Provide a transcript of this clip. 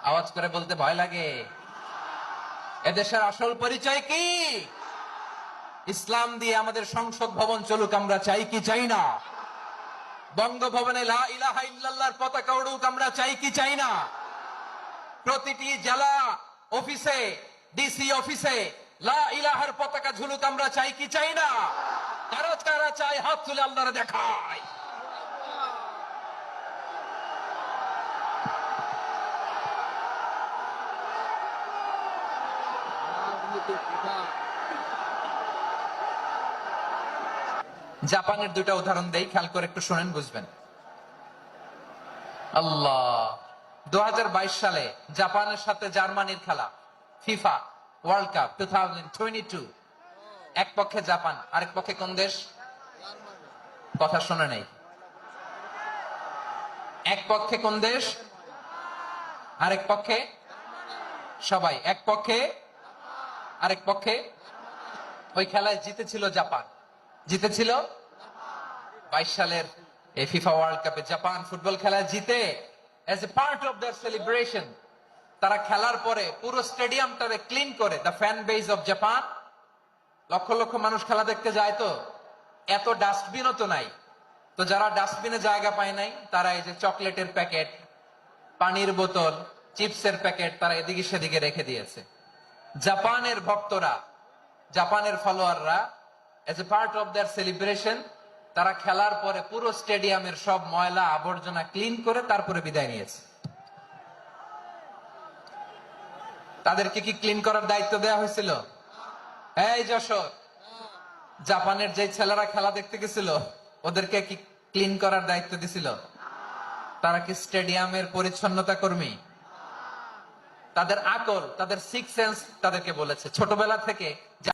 আওয়াজ করে বলতে ভয় লাগে? এদেশের আসল পরিচয় কি? ইসলাম দিয়ে আমাদের সংসদ ভবন চলুক, আমরা চাই কি চাই না? বঙ্গভবনে লা ইলাহা ইল্লাল্লাহর পতাকা উড়ুক, আমরা চাই কি চাই না? প্রতিটি জেলা অফিসে, ডিসি অফিসে লা ইলাহার পতাকা ঝুলুক, আমরা চাই কি চাই না? কারা কারা চাই হাত তুলে আল্লাহরে দেখায়। জাপানের দুইটা উদাহরণ দেই, খেয়াল করে একটু শুনেন, বুঝবেন। আল্লাহ, 2022 সালে জাপানের সাথে জার্মানির খেলা, ফিফা ওয়ার্ল্ড কাপ 2022। এক পক্ষে জাপান, আরেক পক্ষে কোন দেশ? কথা শোনে নেই। এক পক্ষে কোন দেশ, আরেক পক্ষে? সবাই এক পক্ষে, আরেক পক্ষে। ওই খেলায় জিতেছিল জাপান, জিতেছিল 22 সালের এই ফিফা ওয়ার্ল্ড কাপে। জাপান ফুটবল খেলায় জিতে age a part of their celebration তারা খেলার পরে পুরো স্টেডিয়ামটারে ক্লিন করে। The fan base of Japan, lakh lakh মানুষ খেলা দেখতে যায়, তো এত ডাস্টবিনও তো নাই। তো যারা ডাস্টবিনে জায়গা পায় নাই, তারা এই যে চকলেটের প্যাকেট, পানির বোতল, চিপসের প্যাকেট তারা এদিকে সেদিকে রেখে দিয়েছে। জাপানের ভক্তরা, জাপানের ফলোয়াররা as a part of their celebration তারা খেলার পরে পুরো স্টেডিয়ামের সব ময়লা আবর্জনা ক্লিন করে তারপরে বিদায় নিয়েছে। তাদেরকে কি ক্লিন করার দায়িত্ব দেওয়া হয়েছিল? এই যশোর, জাপানের যে ছেলেরা খেলা দেখতে গেছিল ওদেরকে কি ক্লিন করার দায়িত্ব দিছিল? তারা কি স্টেডিয়ামের পরিচ্ছন্নতা কর্মী? তাদের আকল, তাদের সিক্স সেন্স তাদেরকে বলেছে ছোটবেলা থেকে